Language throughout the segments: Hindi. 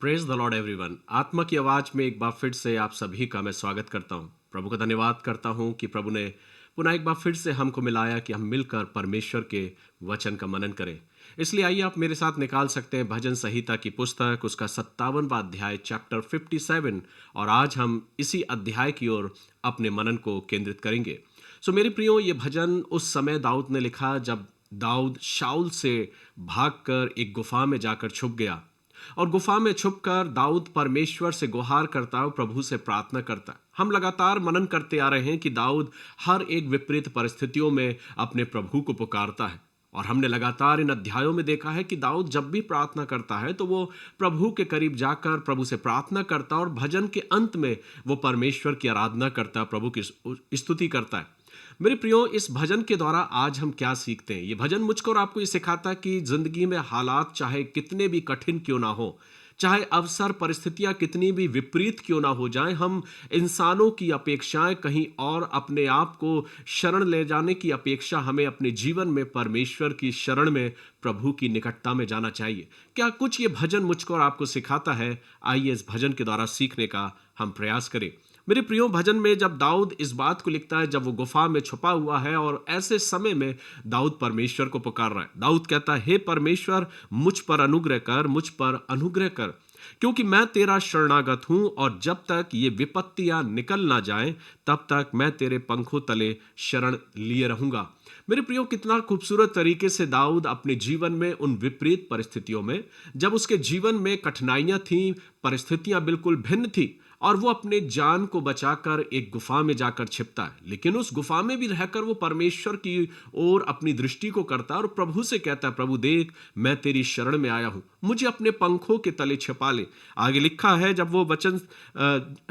Praise the Lord everyone. आत्मा की आवाज में एक बार फिर से आप सभी का मैं स्वागत करता हूं। प्रभु का धन्यवाद करता हूं कि प्रभु ने पुनः एक बार फिर से हमको मिलाया कि हम मिलकर परमेश्वर के वचन का मनन करें। इसलिए आइए आप मेरे साथ निकाल सकते हैं भजन संहिता की पुस्तक, उसका 57वां अध्याय, चैप्टर 57। और आज हम इसी अध्याय की ओर अपने मनन को केंद्रित करेंगे। सो मेरे प्रियो, ये भजन उस समय दाऊद ने लिखा जब दाऊद शाऊल से भागकर एक गुफा में जाकर छुप गया। और गुफा में छुपकर दाऊद परमेश्वर से गुहार करता और प्रभु से प्रार्थना करता। हम लगातार मनन करते आ रहे हैं कि दाऊद हर एक विपरीत परिस्थितियों में अपने प्रभु को पुकारता है। और हमने लगातार इन अध्यायों में देखा है कि दाऊद जब भी प्रार्थना करता है तो वो प्रभु के करीब जाकर प्रभु से प्रार्थना करता और भजन के अंत में वो परमेश्वर की आराधना करता, प्रभु की स्तुति करता है। मेरे प्रियो, इस भजन के द्वारा आज हम क्या सीखते हैं? ये भजन मुझको और आपको ये सिखाता है कि जिंदगी में हालात चाहे कितने भी कठिन क्यों ना हो, चाहे अवसर परिस्थितियां कितनी भी विपरीत क्यों ना हो जाएं, हम इंसानों की अपेक्षाएं कहीं और अपने आप को शरण ले जाने की अपेक्षा हमें अपने जीवन में परमेश्वर की शरण में, प्रभु की निकटता में जाना चाहिए। क्या कुछ ये भजन मुझको और आपको सिखाता है? आइए इस भजन के द्वारा सीखने का हम प्रयास करें। मेरे प्रियो, भजन में जब दाऊद इस बात को लिखता है जब वो गुफा में छुपा हुआ है और ऐसे समय में दाऊद परमेश्वर को पुकार रहा है। दाऊद कहता है, हे परमेश्वर, मुझ पर अनुग्रह कर, मुझ पर अनुग्रह कर, क्योंकि मैं तेरा शरणागत हूं और जब तक ये विपत्तियां निकल ना जाएं तब तक मैं तेरे पंखों तले शरण लिए रहूंगा। मेरे प्रियो, कितना खूबसूरत तरीके से दाऊद अपने जीवन में उन विपरीत परिस्थितियों में, जब उसके जीवन में कठिनाइयां थीं, परिस्थितियां बिल्कुल भिन्न थी और वो अपने जान को बचाकर एक गुफा में जाकर छिपता है, लेकिन उस गुफा में भी रहकर वो परमेश्वर की ओर अपनी दृष्टि को करता है और प्रभु से कहता है, प्रभु देख, मैं तेरी शरण में आया हूं, मुझे अपने पंखों के तले छिपा ले। आगे लिखा है, जब वो वचन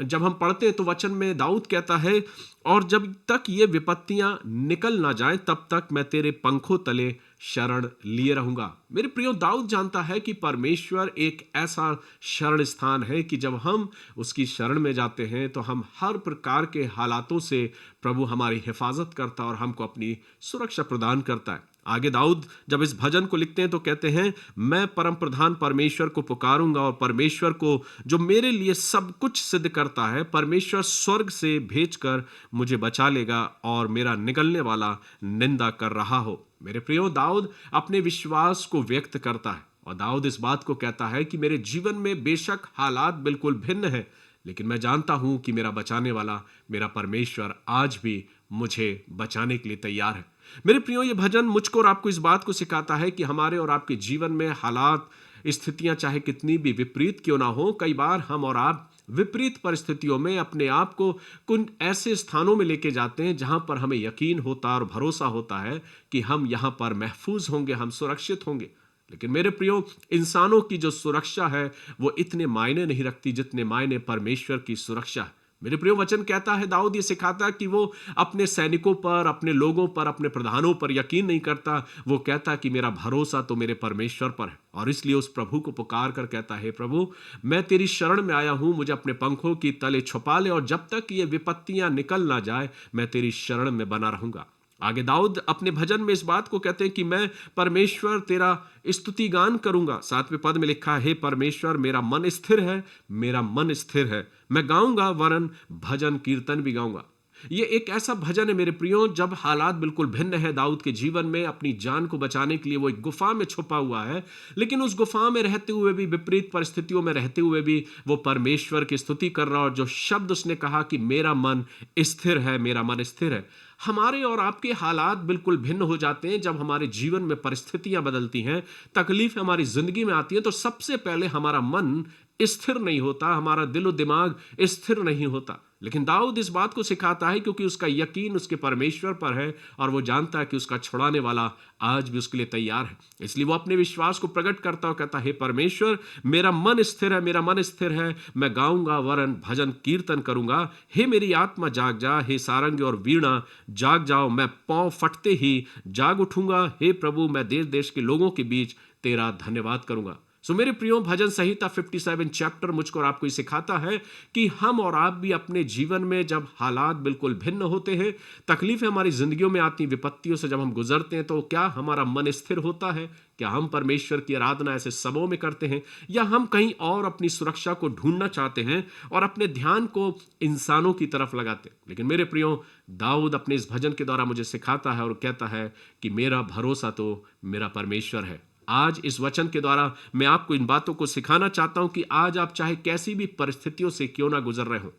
जब हम पढ़ते हैं तो वचन में दाऊद कहता है, और जब तक ये विपत्तियां निकल ना जाएं तब तक मैं तेरे पंखों तले शरण लिए रहूंगा। मेरे प्रियो, दाऊद जानता है कि परमेश्वर एक ऐसा शरण स्थान है कि जब हम उसकी शरण में जाते हैं तो हम हर प्रकार के हालातों से प्रभु हमारी हिफाजत करता और हमको अपनी सुरक्षा प्रदान करता है। आगे दाऊद जब इस भजन को लिखते हैं तो कहते हैं, मैं परम प्रधान परमेश्वर को पुकारूंगा और परमेश्वर को जो मेरे लिए सब कुछ सिद्ध करता है, परमेश्वर स्वर्ग से भेजकर मुझे बचा लेगा और मेरा निगलने वाला निंदा कर रहा हो। मेरे प्रियो, दाऊद अपने विश्वास को व्यक्त करता है और दाऊद इस बात को कहता है कि मेरे जीवन में बेशक हालात बिल्कुल भिन्न है, लेकिन मैं जानता हूं कि मेरा बचाने वाला, मेरा परमेश्वर आज भी मुझे बचाने के लिए तैयार है। मेरे प्रियो, ये भजन मुझको और आपको इस बात को सिखाता है कि हमारे और आपके जीवन में हालात, स्थितियां चाहे कितनी भी विपरीत क्यों ना हो, कई बार हम और आप विपरीत परिस्थितियों में अपने आप को कुछ ऐसे स्थानों में लेके जाते हैं जहां पर हमें यकीन होता और भरोसा होता है कि हम यहां पर महफूज होंगे, हम सुरक्षित होंगे। लेकिन मेरे प्रियो, इंसानों की जो सुरक्षा है वो इतने मायने नहीं रखती जितने मायने परमेश्वर की सुरक्षा है। मेरे प्रियो, वचन कहता है, दाऊद ये सिखाता है कि वो अपने सैनिकों पर, अपने लोगों पर, अपने प्रधानों पर यकीन नहीं करता। वो कहता है कि मेरा भरोसा तो मेरे परमेश्वर पर है और इसलिए उस प्रभु को पुकार कर कहता है, प्रभु मैं तेरी शरण में आया हूं, मुझे अपने पंखों की तले छुपा ले और जब तक ये विपत्तियां निकल ना जाए मैं तेरी शरण में बना रहूंगा। आगे दाऊद अपने भजन में इस बात को कहते हैं कि मैं परमेश्वर तेरा स्तुति गान करूंगा। 7वें पद में लिखा है, हे परमेश्वर, मेरा मन स्थिर है, मेरा मन स्थिर है, मैं गाऊंगा वरन भजन कीर्तन भी गाऊंगा। ये एक ऐसा भजन है मेरे प्रियो, जब हालात बिल्कुल भिन्न है दाऊद के जीवन में, अपनी जान को बचाने के लिए वो एक गुफा में छुपा हुआ है, लेकिन उस गुफा में रहते हुए भी, विपरीत परिस्थितियों में रहते हुए भी वो परमेश्वर की स्तुति कर रहा। और जो शब्द उसने कहा कि मेरा मन स्थिर है, मेरा मन स्थिर है। हमारे और आपके हालात बिल्कुल भिन्न हो जाते हैं जब हमारे जीवन में परिस्थितियां बदलती हैं, तकलीफ हमारी जिंदगी में आती है, तो सबसे पहले हमारा मन स्थिर नहीं होता, हमारा दिलो दिमाग स्थिर नहीं होता। लेकिन दाऊद इस बात को सिखाता है क्योंकि उसका यकीन उसके परमेश्वर पर है और वो जानता है कि उसका छुड़ाने वाला आज भी उसके लिए तैयार है। इसलिए वो अपने विश्वास को प्रकट करता और कहता है, परमेश्वर मेरा मन स्थिर है, मेरा मन स्थिर है, मैं गाऊंगा वरन भजन कीर्तन करूंगा। हे मेरी आत्मा जाग जा, हे सारंगी और वीणा जाग जाओ, मैं पांव फटते ही जाग उठूंगा। हे प्रभु, मैं देश देश के लोगों के बीच तेरा धन्यवाद करूंगा। सो मेरे प्रियो, भजन संहिता 57 चैप्टर मुझको और आपको ये सिखाता है कि हम और आप भी अपने जीवन में जब हालात बिल्कुल भिन्न होते हैं, तकलीफें हमारी जिंदगियों में आती, विपत्तियों से जब हम गुजरते हैं, तो क्या हमारा मन स्थिर होता है? क्या हम परमेश्वर की आराधना ऐसे समों में करते हैं, या हम कहीं और अपनी सुरक्षा को ढूंढना चाहते हैं और अपने ध्यान को इंसानों की तरफ लगाते हैं? लेकिन मेरे प्रियो, दाऊद अपने इस भजन के द्वारा मुझे सिखाता है और कहता है कि मेरा भरोसा तो मेरा परमेश्वर है। आज इस वचन के द्वारा मैं आपको इन बातों को सिखाना चाहता हूं कि आज आप चाहे कैसी भी परिस्थितियों से क्यों ना गुजर रहे हो,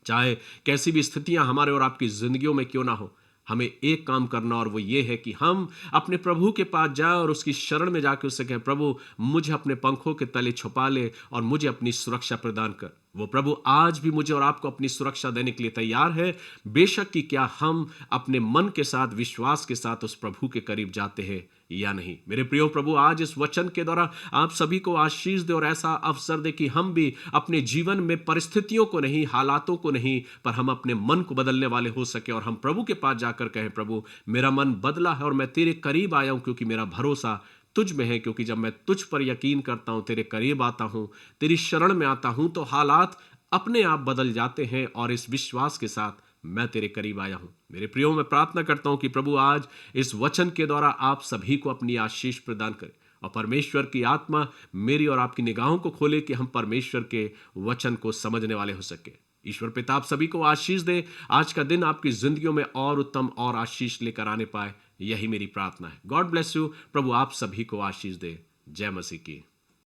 चाहे कैसी भी स्थितियां हमारे और आपकी जिंदगियों में क्यों ना हो, हमें एक काम करना, और वो ये है कि हम अपने प्रभु के पास जाएं और उसकी शरण में जाकर उससे कहें, प्रभु मुझे अपने पंखों के तले छुपा ले और मुझे अपनी सुरक्षा प्रदान कर। वो प्रभु आज भी मुझे और आपको अपनी सुरक्षा देने के लिए तैयार है। बेशक कि क्या हम अपने मन के साथ, विश्वास के साथ उस प्रभु के करीब जाते हैं या नहीं। मेरे प्रियो, प्रभु आज इस वचन के द्वारा आप सभी को आशीष दे और ऐसा अवसर दे कि हम भी अपने जीवन में परिस्थितियों को नहीं, हालातों को नहीं, पर हम अपने मन को बदलने वाले हो सके और हम प्रभु के पास जाकर कहें, प्रभु मेरा मन बदला है और मैं तेरे करीब आया हूं, क्योंकि मेरा भरोसा तुझ में है। क्योंकि जब मैं तुझ पर यकीन करता हूं, तेरे करीब आता हूं, तेरी शरण में आता हूं, तो हालात अपने आप बदल जाते हैं और इस विश्वास के साथ मैं तेरे करीब आया हूं। मेरे प्रियो, मैं प्रार्थना करता हूं कि प्रभु आज इस वचन के द्वारा आप सभी को अपनी आशीष प्रदान करे और परमेश्वर की आत्मा मेरी और आपकी निगाहों को खोले कि हम परमेश्वर के वचन को समझने वाले हो सके। ईश्वर पिता आप सभी को आशीष दे, आज का दिन आपकी जिंदगियों में और उत्तम और आशीष लेकर आने पाए, यही मेरी प्रार्थना है। God bless you. प्रभु आप सभी को आशीष दे। जय मसीह की।